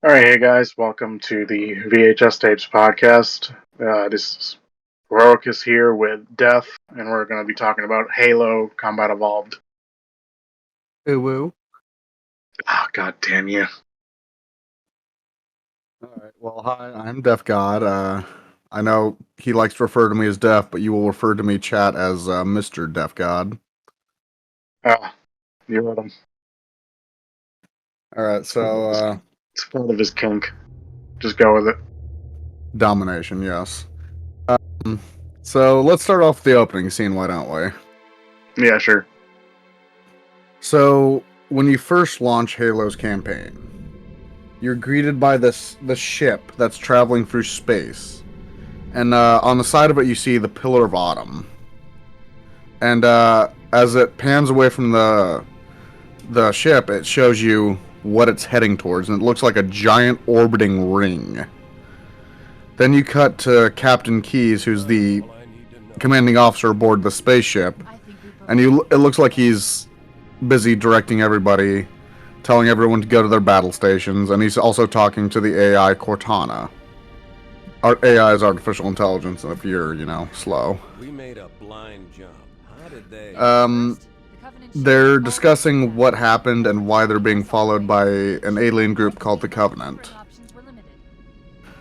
All right, hey guys, welcome to the VHS Tapes podcast. This is Heroic is here with Death, and we're going to be talking about Halo Combat Evolved. Woo woo. Ah, God damn you. Alright, well, hi, I'm Deaf God. I know he likes to refer to me as Deaf, but you will refer to me, chat, as Mr. Deaf God. Ah, you heard him. Alright, so, It's part of his kink. Just go with it. domination, yes. So, let's start off with the opening scene, why don't we? Yeah, sure. So, when you first launch Halo's campaign, you're greeted by the ship that's traveling through space. And on the side of it, you see the Pillar of Autumn. And as it pans away from the ship, it shows you what it's heading towards, and it looks like a giant orbiting ring. Then you cut to Captain Keyes, who's the commanding officer aboard the spaceship, and it looks like he's busy directing everybody, telling everyone to go to their battle stations, and he's also talking to the AI Cortana. Our AI is artificial intelligence, if you're, slow. We made a blind jump. How did they? They're discussing what happened and why they're being followed by an alien group called the Covenant.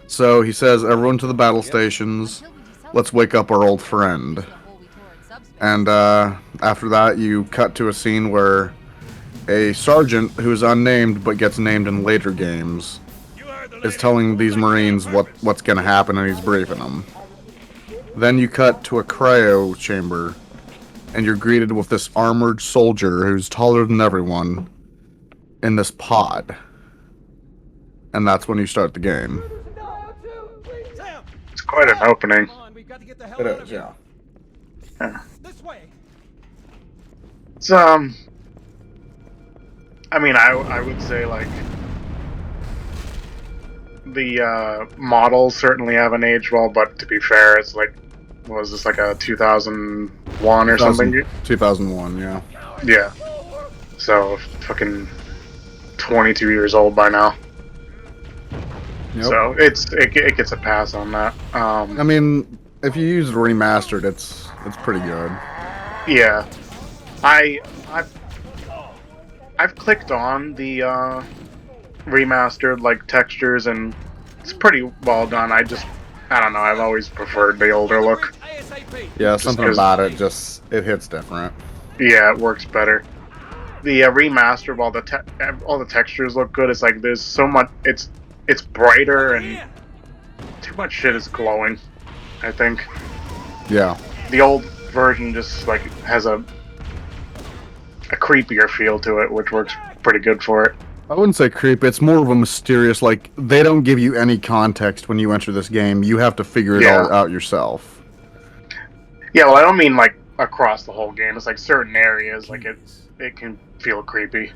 So he says, everyone to the battle stations, let's wake up our old friend. And after that, you cut to a scene where a sergeant, who's unnamed but gets named in later games, is telling these Marines what's going to happen, and he's briefing them. Then you cut to a cryo chamber, and you're greeted with this armored soldier who's taller than everyone in this pod. And that's when you start the game. It's quite an opening. It is, yeah. This way. It's, I mean, I would say, like, the models certainly haven't aged well, but to be fair, it's like, was this like a 2001 or something? 2001, yeah. Yeah. So, fucking 22 years old by now. Yep. So, it gets a pass on that. I mean, if you use remastered, it's pretty good. Yeah. I've clicked on the remastered, like, textures, and it's pretty well done. I don't know, I've always preferred the older look. Yeah, something about it it hits different. Yeah, it works better. The remaster, while all the textures look good, it's like there's so much. It's brighter and too much shit is glowing, I think. Yeah. The old version just like has a creepier feel to it, which works pretty good for it. I wouldn't say creepy. It's more of a mysterious, like, they don't give you any context when you enter this game. You have to figure it all out yourself. Yeah, well, I don't mean, like, across the whole game. It's, like, certain areas, like, it can feel creepy.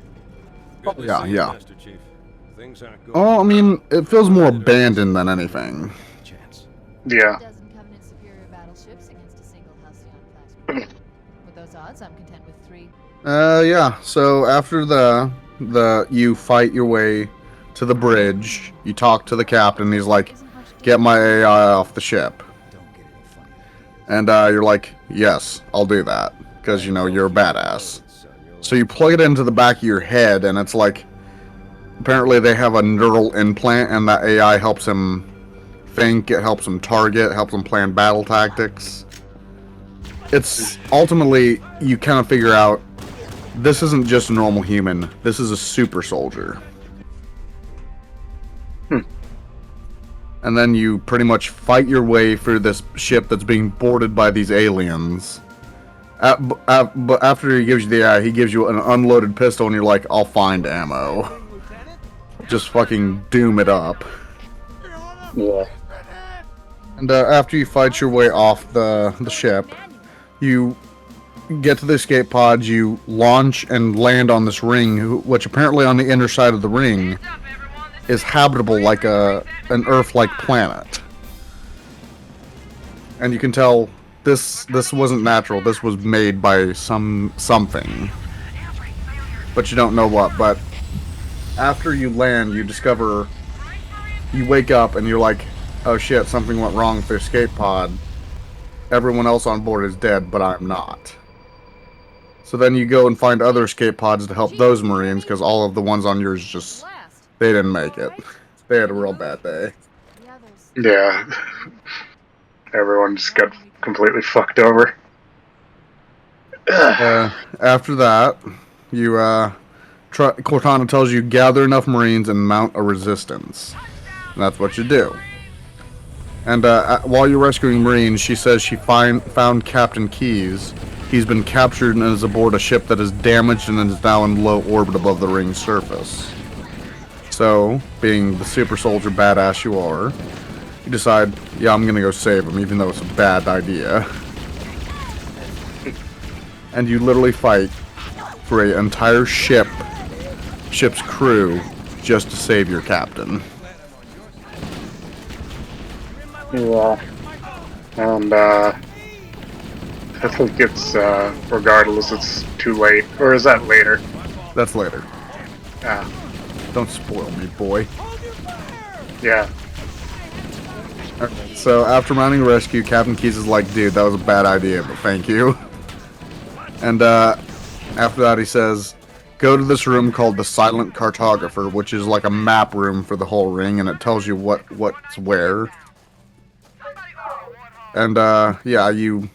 Yeah. Oh, I mean, it feels more abandoned than anything. Yeah. With those odds, I'm content with 3. Yeah. So after you fight your way to the bridge, you talk to the captain. He's like, "Get my AI off the ship." And you're like, "Yes, I'll do that," because you're a badass. So you plug it into the back of your head, and it's like, apparently they have a neural implant, and that AI helps him think. It helps him target, helps him plan battle tactics. It's ultimately, you kind of figure out, this isn't just a normal human. This is a super soldier. And then you pretty much fight your way through this ship that's being boarded by these aliens. But after he gives you the AI, he gives you an unloaded pistol, and you're like, "I'll find ammo." Just fucking doom it up. Yeah. And after you fight your way off the ship, you get to the escape pod, you launch and land on this ring, which apparently on the inner side of the ring is habitable like an Earth-like planet. And you can tell this wasn't natural. This was made by something. But you don't know what. But after you land, you discover You wake up and you're like, oh shit, something went wrong with the escape pod. Everyone else on board is dead, but I'm not. So then you go and find other escape pods to help those Marines, because all of the ones on yours just, they didn't make it. They had a real bad day. Yeah. Everyone just got completely fucked over. After that, you, Cortana tells you gather enough Marines and mount a resistance. And that's what you do. And while you're rescuing Marines, she says she found Captain Keyes. He's been captured and is aboard a ship that is damaged and is now in low orbit above the ring's surface. So, being the super soldier badass you are, you decide, yeah, I'm gonna go save him, even though it's a bad idea. And you literally fight for an entire ship's crew, just to save your captain. Yeah. And, I think it's, regardless, it's too late. Or is that later? That's later. Yeah. Don't spoil me, boy. Yeah. So, after mounting a rescue, Captain Keyes is like, dude, that was a bad idea, but thank you. And, after that he says, go to this room called the Silent Cartographer, which is like a map room for the whole ring, and it tells you what's where. And, yeah, you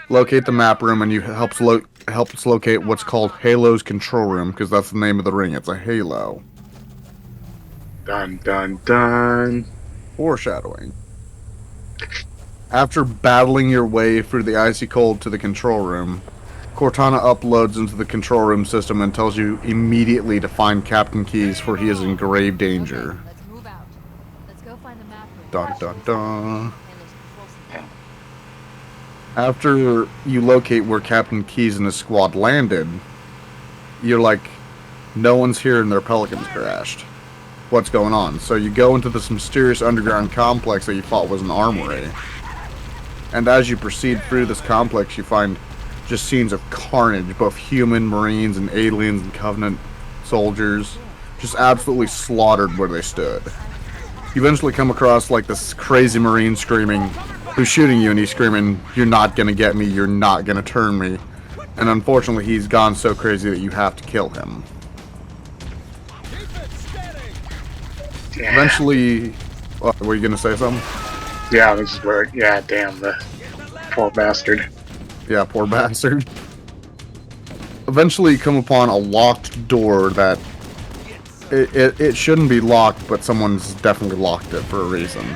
locate the map room, and you helps locate what's called Halo's control room, because that's the name of the ring. It's a halo. Dun dun dun. Foreshadowing. After battling your way through the icy cold to the control room, Cortana uploads into the control room system and tells you immediately to find Captain Keyes, for he is in grave danger. Let's move out. Let's go find the map room. Dun dun dun. Halo's control center. After you locate where Captain Keyes and his squad landed, you're like, no one's here and their Pelicans crashed. What's going on? So you go into this mysterious underground complex that you thought was an armory. And as you proceed through this complex, you find just scenes of carnage, both human, Marines, and aliens and Covenant soldiers, just absolutely slaughtered where they stood. You eventually come across like this crazy Marine screaming, who's shooting you, and he's screaming, you're not gonna get me, you're not gonna turn me. And unfortunately he's gone so crazy that you have to kill him. Yeah. Eventually, were you gonna say something? Yeah, this is where, yeah, damn, the poor bastard. Yeah, poor bastard. Eventually you come upon a locked door that it shouldn't be locked, but someone's definitely locked it for a reason.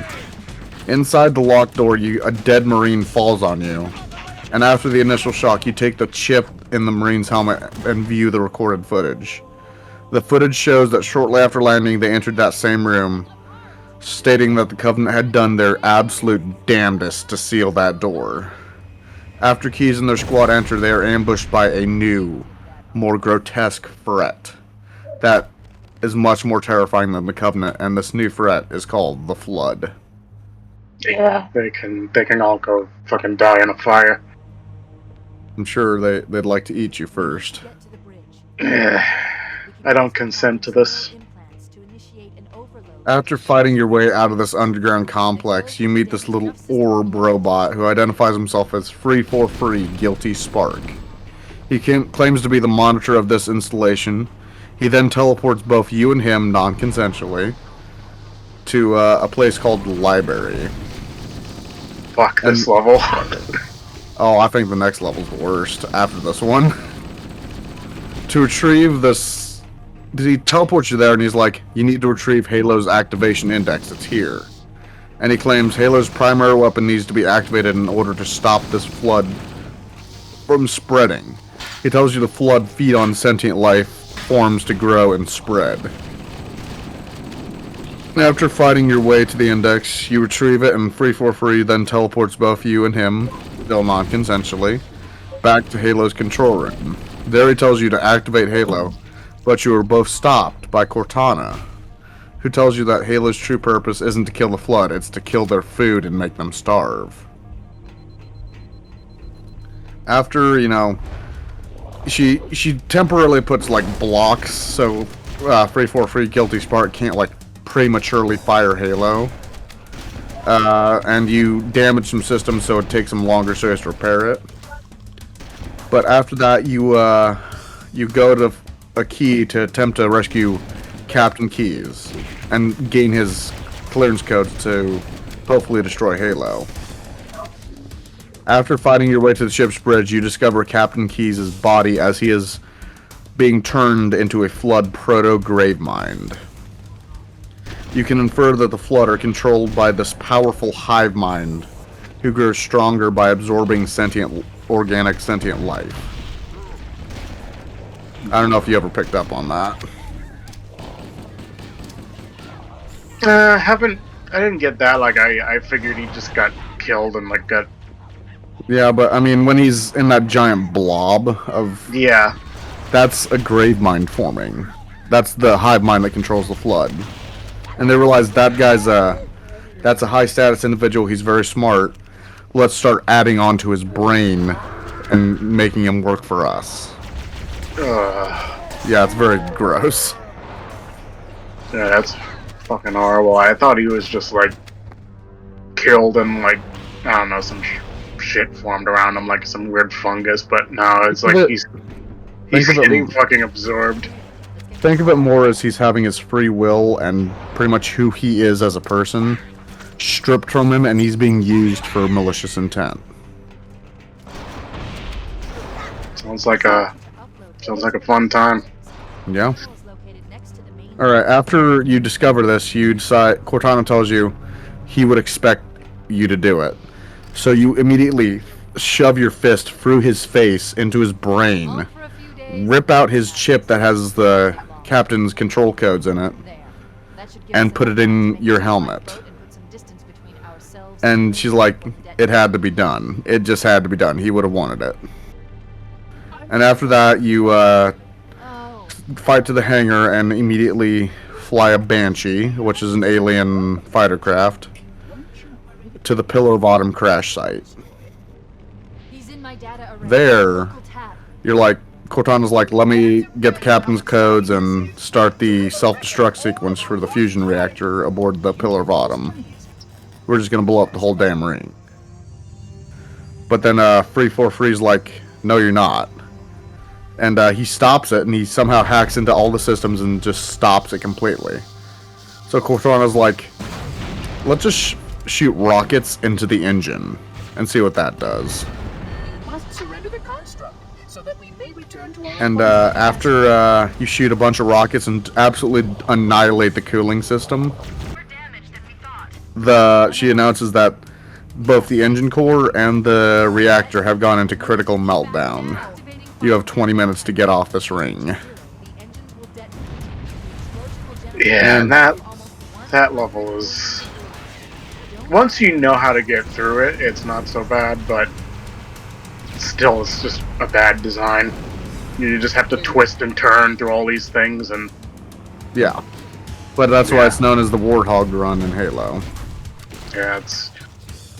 Inside the locked door, a dead Marine falls on you. And after the initial shock, you take the chip in the Marine's helmet and view the recorded footage. The footage shows that shortly after landing, they entered that same room, stating that the Covenant had done their absolute damnedest to seal that door. After Keyes and their squad enter, they are ambushed by a new, more grotesque threat that is much more terrifying than the Covenant, and this new threat is called the Flood. Yeah. They can all go fucking die in a fire. I'm sure they'd like to eat you first. Get to the bridge. Yeah. I don't consent to this. Implants to initiate an overload. After fighting your way out of this underground complex, you meet this little orb robot who identifies himself as 343 Guilty Spark. He claims to be the monitor of this installation. He then teleports both you and him, non-consensually, to a place called the Library. Fuck this level. Oh, I think the next level's the worst after this one. To retrieve this... He teleports you there and he's like, you need to retrieve Halo's activation index, it's here. And he claims Halo's primary weapon needs to be activated in order to stop this flood from spreading. He tells you the flood feed on sentient life forms to grow and spread. After fighting your way to the index, you retrieve it, and 343 then teleports both you and him, still non-consensually, back to Halo's control room. There he tells you to activate Halo, but you are both stopped by Cortana, who tells you that Halo's true purpose isn't to kill the Flood, it's to kill their food and make them starve. After, she temporarily puts, like, blocks, so 343 Guilty Spark can't, like, prematurely fire Halo. And you damage some systems, so it takes him longer so he has to repair it. But after that, you go to a key to attempt to rescue Captain Keyes and gain his clearance code to hopefully destroy Halo. After fighting your way to the ship's bridge, you discover Captain Keyes' body as he is being turned into a Flood proto-gravemind. You can infer that the Flood are controlled by this powerful hive mind who grows stronger by absorbing organic sentient life. I don't know if you ever picked up on that. I didn't get that. Like, I figured he just got killed and, like, got... Yeah, but, I mean, when he's in that giant blob of... Yeah. That's a grave mind forming. That's the hive mind that controls the Flood. And they realize that guy's that's a high-status individual, he's very smart. Let's start adding on to his brain and making him work for us. Yeah, it's very gross. Yeah, that's fucking horrible. I thought he was just, like, killed and, like, I don't know, some shit formed around him, like some weird fungus, but no, it's like he's getting fucking absorbed. Think of it more as he's having his free will and pretty much who he is as a person stripped from him, and he's being used for malicious intent. Sounds like a fun time. Yeah. Alright, after you discover this, you decide, Cortana tells you he would expect you to do it. So you immediately shove your fist through his face into his brain, rip out his chip that has the captain's control codes in it, and put it in your helmet. And she's like, it had to be done. It just had to be done. He would have wanted it. And after that, you fight to the hangar and immediately fly a Banshee, which is an alien fighter craft, to the Pillar of Autumn crash site. There, you're like, Cortana's like, let me get the captain's codes and start the self-destruct sequence for the fusion reactor aboard the Pillar of Autumn. We're just gonna blow up the whole damn ring. But then 343's like, no you're not. And he stops it, and he somehow hacks into all the systems and just stops it completely. So Cortana's like, let's just shoot rockets into the engine and see what that does. And after you shoot a bunch of rockets and absolutely annihilate the cooling system, she announces that both the engine core and the reactor have gone into critical meltdown. You have 20 minutes to get off this ring. Yeah, and that level is... Once you know how to get through it, it's not so bad, but still, it's just a bad design. You just have to twist and turn through all these things, and... Yeah. But that's why it's known as the Warthog run in Halo. Yeah, it's...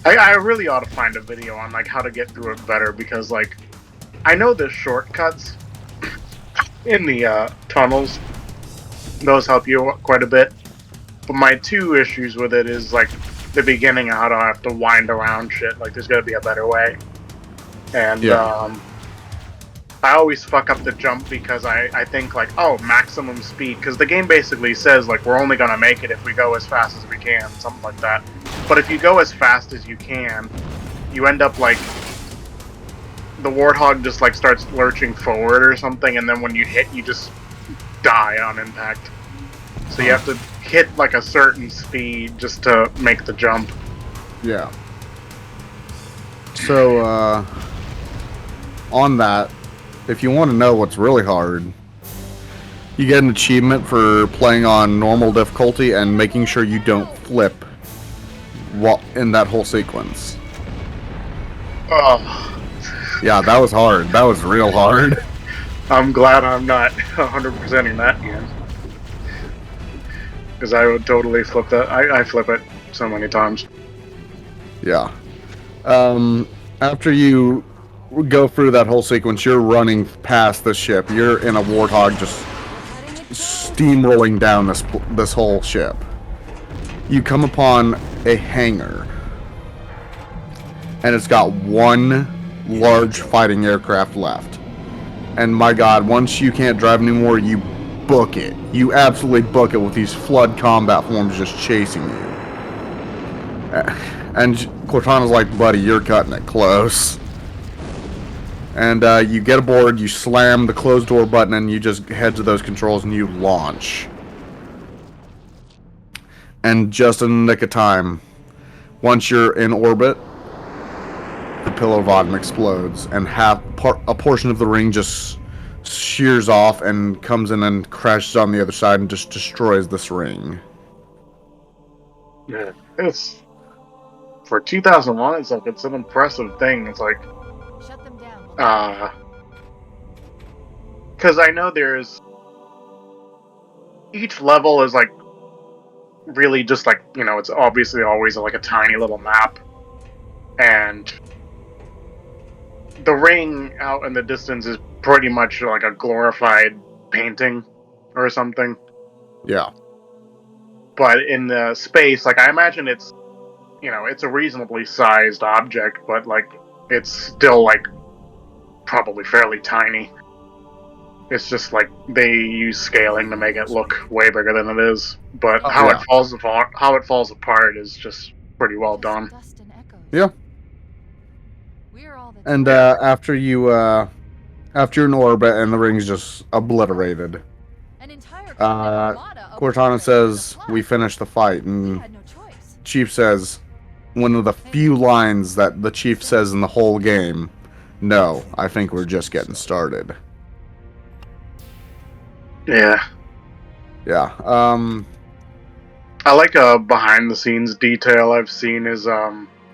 I really ought to find a video on, like, how to get through it better, because, like, I know there's shortcuts in the tunnels. Those help you quite a bit. But my two issues with it is, like, the beginning of how to have to wind around shit. Like, there's gotta be a better way. And, I always fuck up the jump because I think, like, oh, maximum speed. Because the game basically says, like, we're only gonna make it if we go as fast as we can. Something like that. But if you go as fast as you can, you end up, like... The Warthog just, like, starts lurching forward or something, and then when you hit, you just die on impact. So you have to hit, like, a certain speed just to make the jump. Yeah. So, on that, if you want to know what's really hard, you get an achievement for playing on normal difficulty and making sure you don't flip in that whole sequence. Oh. Yeah, that was hard. That was real hard. I'm glad I'm not 100%ing that game. Because I would totally flip that. I flip it so many times. Yeah. After you go through that whole sequence, you're running past the ship. You're in a Warthog just steamrolling down this whole ship. You come upon a hangar, and it's got one large fighting aircraft left. And my god, once you can't drive anymore, you book it. You absolutely book it with these flood combat forms just chasing you. And Cortana's like, buddy, you're cutting it close. And you get aboard, you slam the closed door button, and you just head to those controls and you launch. And just in the nick of time, once you're in orbit, the Pillar of Autumn explodes, and a portion of the ring just shears off and comes in and crashes on the other side and just destroys this ring. Yeah, it's for 2001. It's like it's an impressive thing. It's like, Shut them down. because I know there's each level is like really just like, you know, it's obviously always like a tiny little map, and the ring out in the distance is pretty much like a glorified painting or something. Yeah. But in the space, like I imagine it's, you know, it's a reasonably sized object, but like it's still like probably fairly tiny. It's just like they use scaling to make it look way bigger than it is. But how yeah. it falls apart is just pretty well done. Dust and echoes. Yeah. We're all that's And left. after you're in orbit and the ring's just obliterated, An entire Cortana says, we finished the fight, We and had no choice. Chief says, one of the few lines that the Chief says in the whole game, no, I think we're just getting started. Yeah. Yeah. I like a behind the scenes detail I've seen is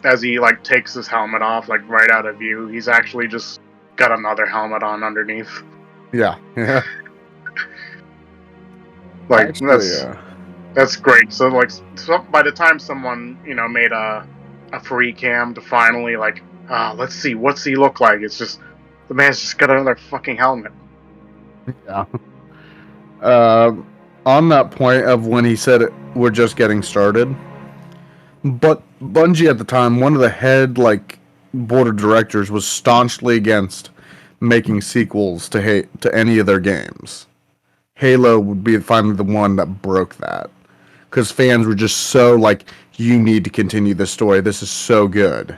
as he like takes his helmet off, like right out of view, he's actually just got another helmet on underneath. Yeah. Yeah. Like Actually, that's great. So like by the time someone, you know, made a free cam to finally like, let's see what's he look like, it's just the man's just got another fucking helmet. yeah. On that point of when he said we're just getting started, but Bungie at the time, one of the head board of directors was staunchly against making sequels to any of their games. Halo would be finally the one that broke that, because fans were just so like, you need to continue this story. This is so good.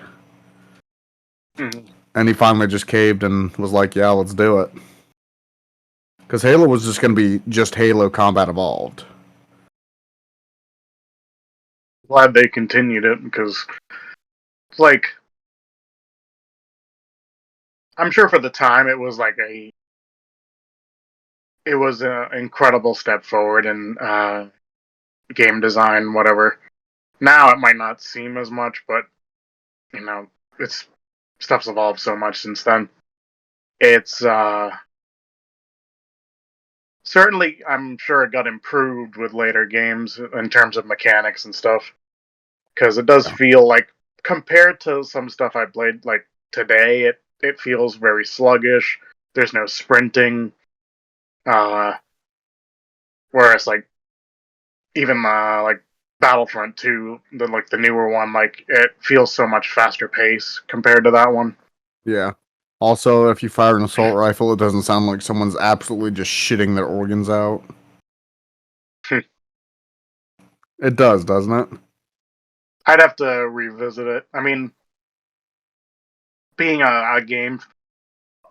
Mm-hmm. And he finally just caved and was like, yeah, let's do it. Because Halo was just going to be just Halo Combat Evolved. Glad they continued it because, like, I'm sure for the time it was like it was an incredible step forward in game design, whatever. Now it might not seem as much, but you know, stuff's evolved so much since then. It's certainly, I'm sure it got improved with later games in terms of mechanics and stuff. Because it does feel like, compared to some stuff I played like today, it feels very sluggish. There's no sprinting. Whereas like even like Battlefront 2, the newer one, like it feels so much faster pace compared to that one. Yeah. Also, if you fire an assault rifle, it doesn't sound like someone's absolutely just shitting their organs out. It does, doesn't it? I'd have to revisit it. I mean, being a game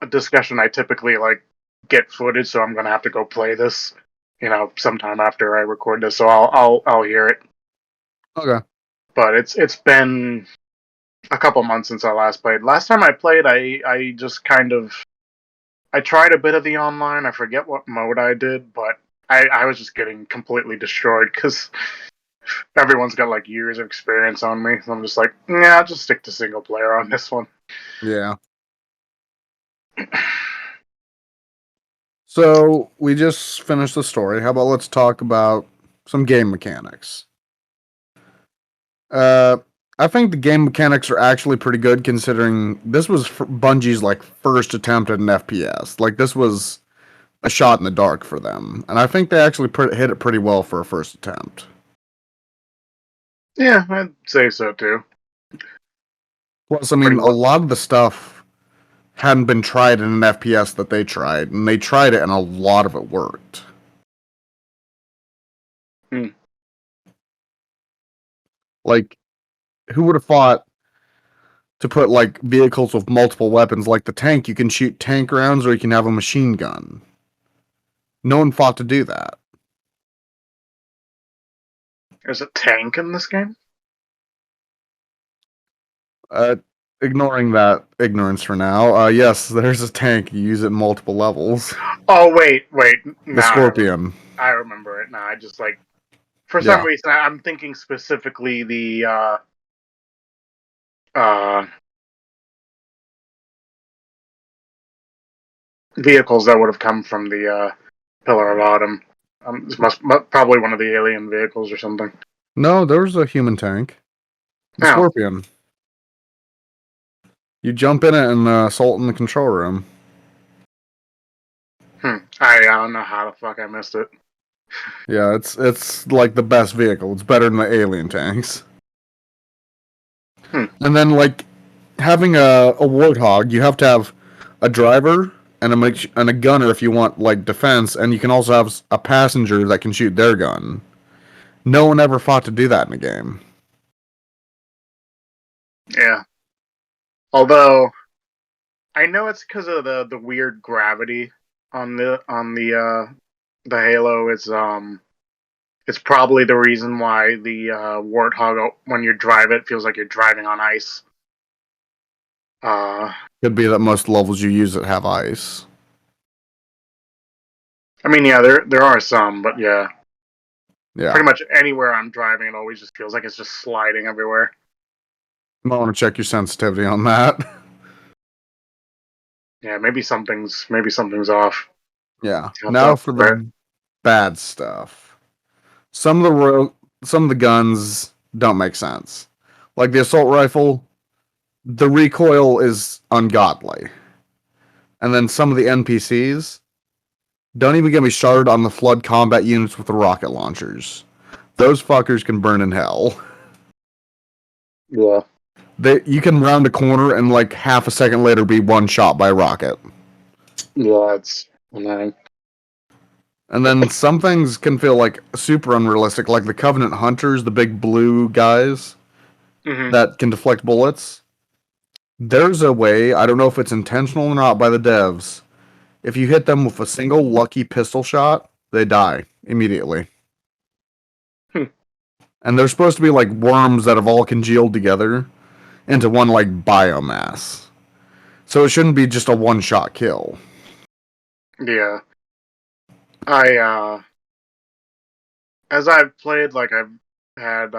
a discussion, I typically like get footage, so I'm gonna have to go play this, you know, sometime after I record this. So I'll hear it. Okay. But it's been a couple months since I last played. Last time I played, I just kind of I tried a bit of the online. I forget what mode I did, but I was just getting completely destroyed because everyone's got like years of experience on me. So I'm just like, nah, I'll just stick to single player on this one. Yeah. So, we just finished the story. How about let's talk about some game mechanics? I think the game mechanics are actually pretty good considering this was Bungie's like first attempt at an FPS. Like this was a shot in the dark for them, and I think they actually hit it pretty well for a first attempt. Yeah, I'd say so too. Plus, I Pretty mean, a much. lot of the stuff hadn't been tried in an FPS that they tried, and they tried it, and a lot of it worked. Hmm. Like, who would have thought to put like vehicles with multiple weapons, like the tank? You can shoot tank rounds, or you can have a machine gun. No one thought to do that. There's a tank in this game? Uh, Ignoring that ignorance for now, yes, there's a tank. You use it in multiple levels. Oh, wait. The Now Scorpion. I remember it. Now I just like, for some Yeah. reason, I'm thinking specifically the, uh, vehicles that would have come from the, Pillar of Autumn. This probably one of the alien vehicles or something. No, there was a human tank. The Oh, Scorpion. You jump in it and assault in the control room. I don't know how the fuck I missed it. Yeah, it's like the best vehicle. It's better than the alien tanks. Hmm. And then like having a warthog, you have to have a driver and a gunner if you want like defense, and you can also have a passenger that can shoot their gun. No one ever fought to do that in the game. Yeah. Although I know it's because of the weird gravity on the Halo. It's probably the reason why the Warthog, when you drive it, feels like you're driving on ice. Could be that most levels you use it have ice. I mean, yeah, there are some, but yeah, Yeah. pretty much anywhere I'm driving, it always just feels like it's just sliding everywhere. You might want to check your sensitivity on that. Yeah, maybe something's off. Yeah. Sounds Now off, for right? the bad stuff. Some of the guns don't make sense. Like the assault rifle, the recoil is ungodly. And then some of the NPCs, don't even get me started on the flood combat units with the rocket launchers. Those fuckers can burn in hell. Yeah, You can round a corner and like half a second later be one shot by a rocket. yeah, it's annoying. And then some things can feel like super unrealistic, like the Covenant Hunters, the big blue guys Hmm. that can deflect bullets. There's a way, I don't know if it's intentional or not by the devs. If you hit them with a single lucky pistol shot, they die immediately. Hmm. And they're supposed to be like worms that have all congealed together into one like biomass. So it shouldn't be just a one shot kill. Yeah, I as I've played, like I've had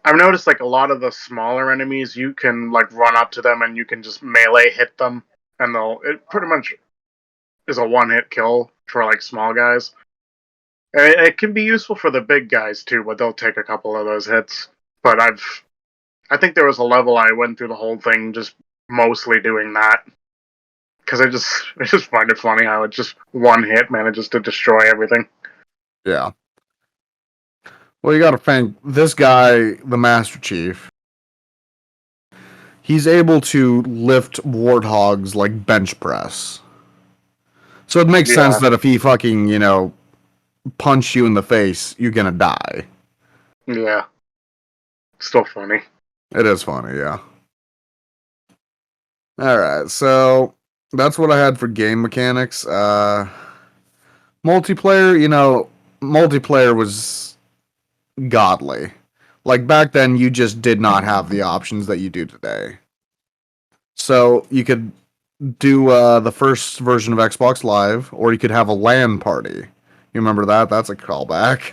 I've noticed like a lot of the smaller enemies, you can like run up to them and you can just melee hit them, and it pretty much is a one hit kill for like small guys. And it can be useful for the big guys too, but they'll take a couple of those hits. But I think there was a level I went through the whole thing just mostly doing that because I just find it funny how it just one hit manages to destroy everything. Yeah. Well, you gotta thank this guy, the Master Chief. He's able to lift warthogs like bench press. So it makes sense Yeah, that if he fucking, punch you in the face, you're gonna die. yeah, still funny. It is funny, yeah. Alright, so that's what I had for game mechanics. Multiplayer, multiplayer was godly. Like back then, you just did not have the options that you do today. So you could do the first version of Xbox Live, or you could have a LAN party. You remember that? That's a callback.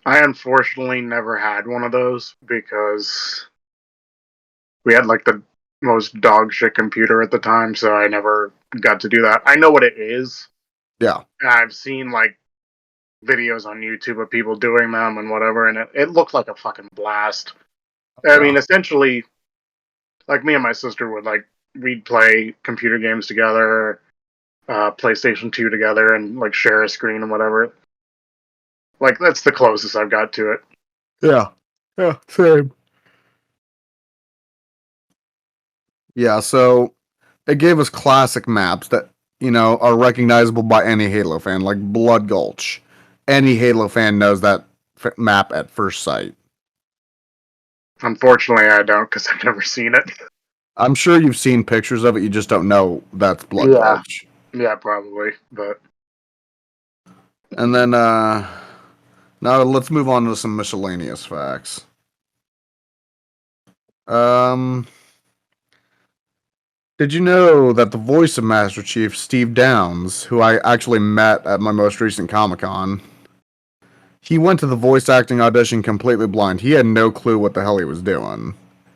I unfortunately never had one of those because we had like the most dog shit computer at the time, so I never got to do that. I know what it is. Yeah. I've seen like videos on YouTube of people doing them and whatever, and it looked like a fucking blast. I Yeah. mean, essentially, like me and my sister would like we'd play computer games together, PlayStation 2 together, and like share a screen and whatever. Like, that's the closest I've got to it. Yeah. Yeah, same. Yeah, so it gave us classic maps that, are recognizable by any Halo fan, like Blood Gulch. Any Halo fan knows that map at first sight. Unfortunately, I don't, because I've never seen it. I'm sure you've seen pictures of it, you just don't know that's Blood Yeah. Gulch. Yeah, probably, but... And then, now let's move on to some miscellaneous facts. Did you know that the voice of Master Chief, Steve Downes, who I actually met at my most recent Comic-Con, he went to the voice acting audition completely blind. He had no clue what the hell he was doing.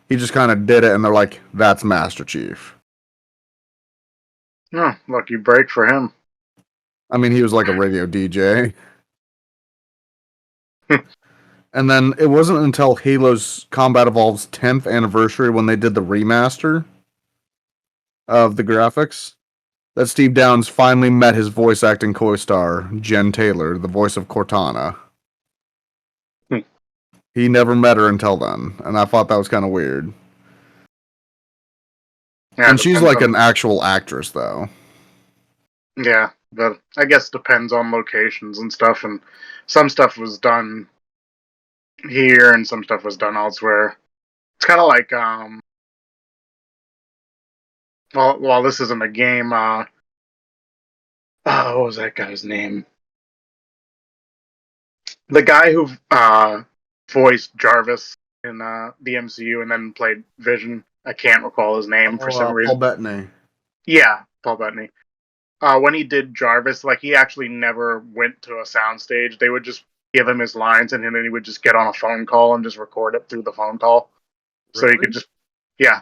He just kind of did it, and they're like, that's Master Chief. Oh, lucky break for him. I mean, he was like a radio DJ. And then it wasn't until Halo's Combat Evolved's 10th anniversary when they did the remaster of the graphics that Steve Downes finally met his voice acting co-star, Jen Taylor, the voice of Cortana. He never met her until then, and I thought that was kind of weird. Yeah, And she's like an actual actress, though. Yeah, but I guess depends on locations and stuff, and some stuff was done here and some stuff was done elsewhere. It's kind of like, well, this isn't a game, what was that guy's name? The guy who, voiced Jarvis in, the MCU and then played Vision. I can't recall his name for some reason. Paul Bettany. Yeah, Paul Bettany. When he did Jarvis, like, he actually never went to a soundstage. They would just give him his lines, and then he would just get on a phone call and just record it through the phone call. So he could just, yeah.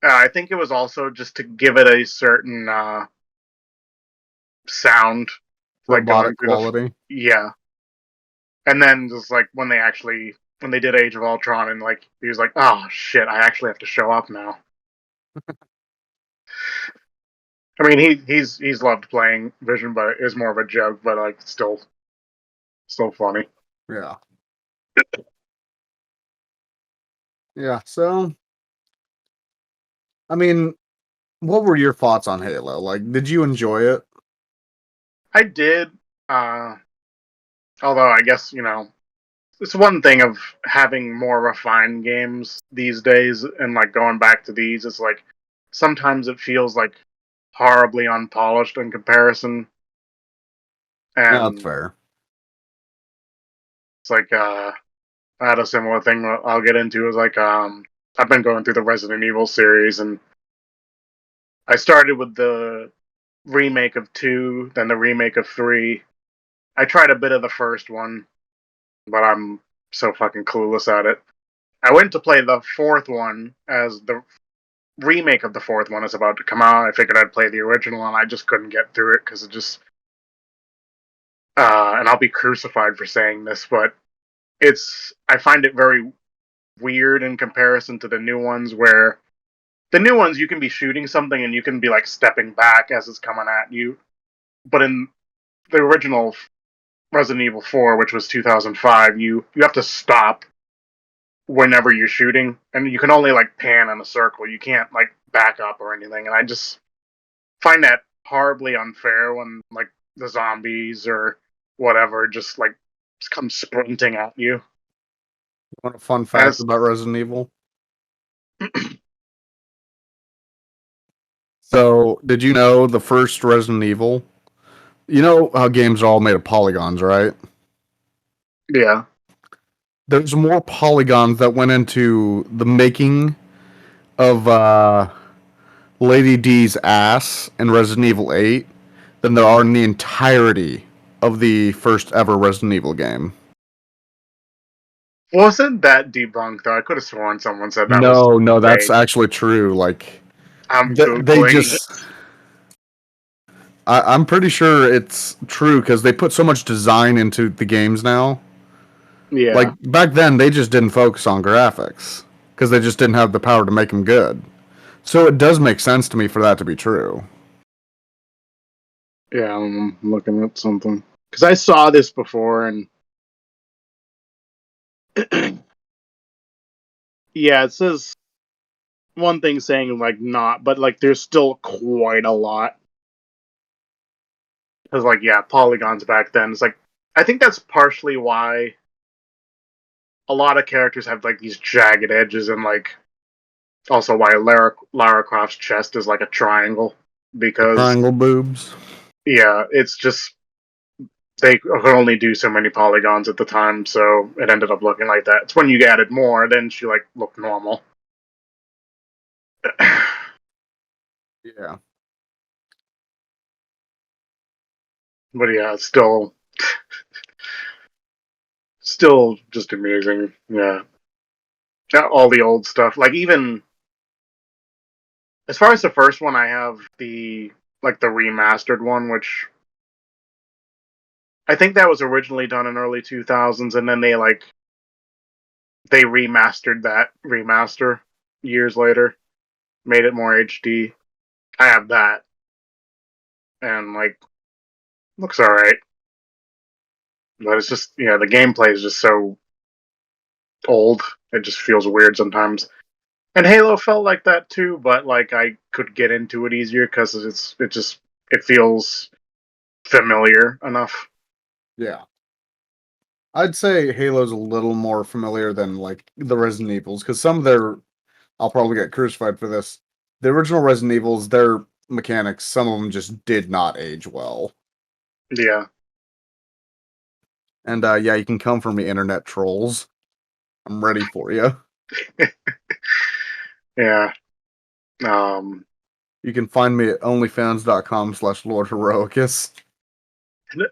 I think it was also just to give it a certain sound, like going Robotic through quality. yeah. And then just like when they did Age of Ultron, and like he was like, oh shit, I actually have to show up now. I mean, he's loved playing Vision, but it is more of a joke, but like still funny. Yeah. Yeah, so I mean, what were your thoughts on Halo? Like, did you enjoy it? I did, although I guess, it's one thing of having more refined games these days, and like going back to these, it's like sometimes it feels like horribly unpolished in comparison. Yeah, that's And fair. it's like I had a similar thing that I'll get into is like I've been going through the Resident Evil series, and I started with the remake of 2, then the remake of 3. I tried a bit of the first one, but I'm so fucking clueless at it. I went to play the 4th one as the remake of the 4th one is about to come out. I figured I'd play the original, and I just couldn't get through it because it just and I'll be crucified for saying this, but I find it very weird in comparison to the new ones, where the new ones you can be shooting something and you can be like stepping back as it's coming at you, but in the original Resident Evil 4, which was 2005, you have to stop whenever you're shooting, and you can only like pan in a circle. You can't like back up or anything, and I just find that horribly unfair when like the zombies or whatever just come sprinting at you. Want a fun fact about Resident Evil? So, did you know the first Resident Evil? You know how games are all made of polygons, right? Yeah. There's more polygons that went into the making of Lady D's ass in Resident Evil 8 than there are in the entirety of the first ever Resident Evil game. Wasn't that debunked though? I could have sworn someone said that was No, that's fake. actually true. Like, I'm they Googling just. I'm pretty sure it's true because they put so much design into the games now. Yeah. Like, back then, they just didn't focus on graphics because they just didn't have the power to make them good. So it does make sense to me for that to be true. Yeah, I'm looking at something. because I saw this before, and yeah, it says one thing saying like not, but like there's still quite a lot. Because like yeah, polygons back then. It's like I think that's partially why a lot of characters have like these jagged edges, and like also why Lara Croft's chest is like a triangle, The because triangle boobs. yeah, it's just they could only do so many polygons at the time, so it ended up looking like that. It's when you added more, then she like looked normal. Yeah. But yeah, it's still just amazing. Yeah, all the old stuff, like even as far as the first one, I have the like the remastered one, which I think that was originally done in early 2000s, and then they remastered that remaster years later, made it more HD. I have that, and like looks all right, but it's just the gameplay is just so old. It just feels weird sometimes. And Halo felt like that too, but like I could get into it easier because it feels familiar enough. Yeah. I'd say Halo's a little more familiar than like the Resident Evils, because some of their I'll probably get crucified for this. The original Resident Evils, their mechanics, some of them just did not age well. Yeah. And yeah, you can come for me, internet trolls. I'm ready for you. Yeah. Um. You can find me at onlyfans.com/Lord Heroicus.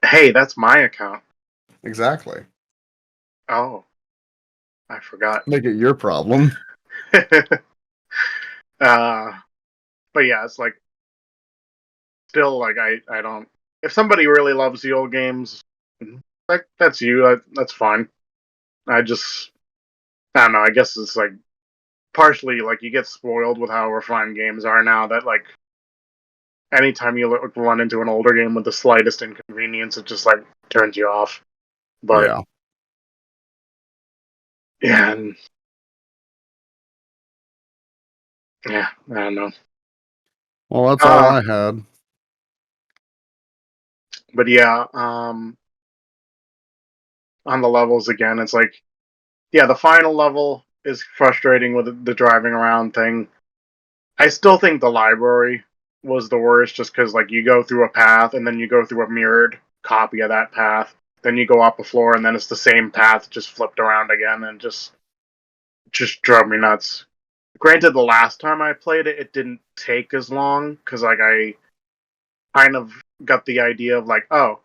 Hey, that's my account. Exactly. Oh, I forgot. Make it your problem. uh. But yeah, it's like still like I don't. If somebody really loves the old games, like that's you. That's fine. I don't know. I guess it's like partially like you get spoiled with how refined games are now. That like anytime you run into an older game with the slightest inconvenience, it just like turns you off. But Yeah. yeah, and, yeah, I don't know. Well, that's all I had. But yeah, on the levels again, it's like yeah, the final level is frustrating with the driving around thing. I still think the library was the worst, just because like you go through a path and then you go through a mirrored copy of that path, then you go up a floor and then it's the same path just flipped around again, and just drove me nuts. Granted, the last time I played it, it didn't take as long because like I kind of got the idea of like, oh,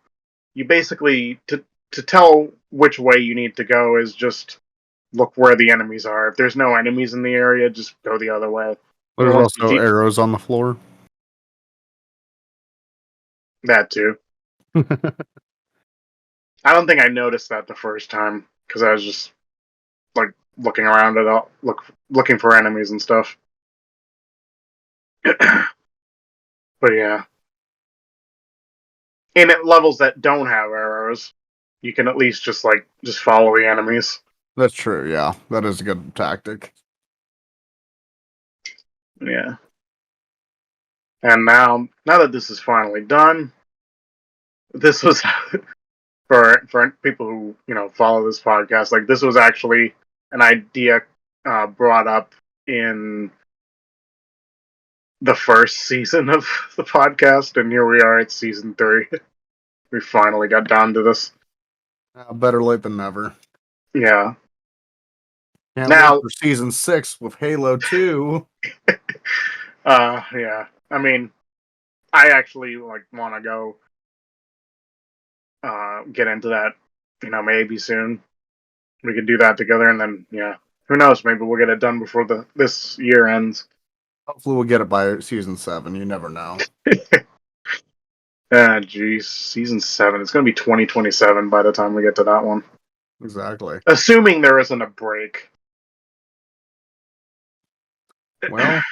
you basically to tell which way you need to go is just look where the enemies are. If there's no enemies in the area, just go the other way. And There's once also arrows on the floor. that too. I don't think I noticed that the first time because I was just like looking around at all, looking for enemies and stuff. But yeah, in levels that don't have arrows, you can at least just follow the enemies. That's true, yeah. That is a good tactic. Yeah. And now that this is finally done, this was for people who follow this podcast. Like this was actually an idea brought up in the first season of the podcast, and here we are at season 3. We finally got down to this. Better late than never. Yeah. Can't Now, wait for season 6 with Halo 2. yeah. I mean, I actually like want to go get into that. Maybe soon we could do that together, and then yeah, who knows? Maybe we'll get it done before this year ends. Hopefully we'll get it by season 7. You never know. Ah, geez, season 7. It's gonna be 2027 by the time we get to that one. Exactly. Assuming there isn't a break. Well,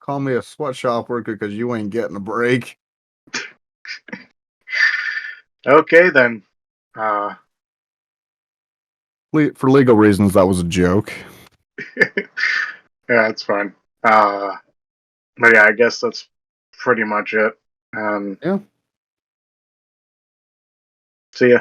call me a sweatshop worker because you ain't getting a break. Okay then. Uh, For legal reasons, that was a joke. yeah, it's fine. But yeah, I guess that's pretty much it. Yeah. See ya.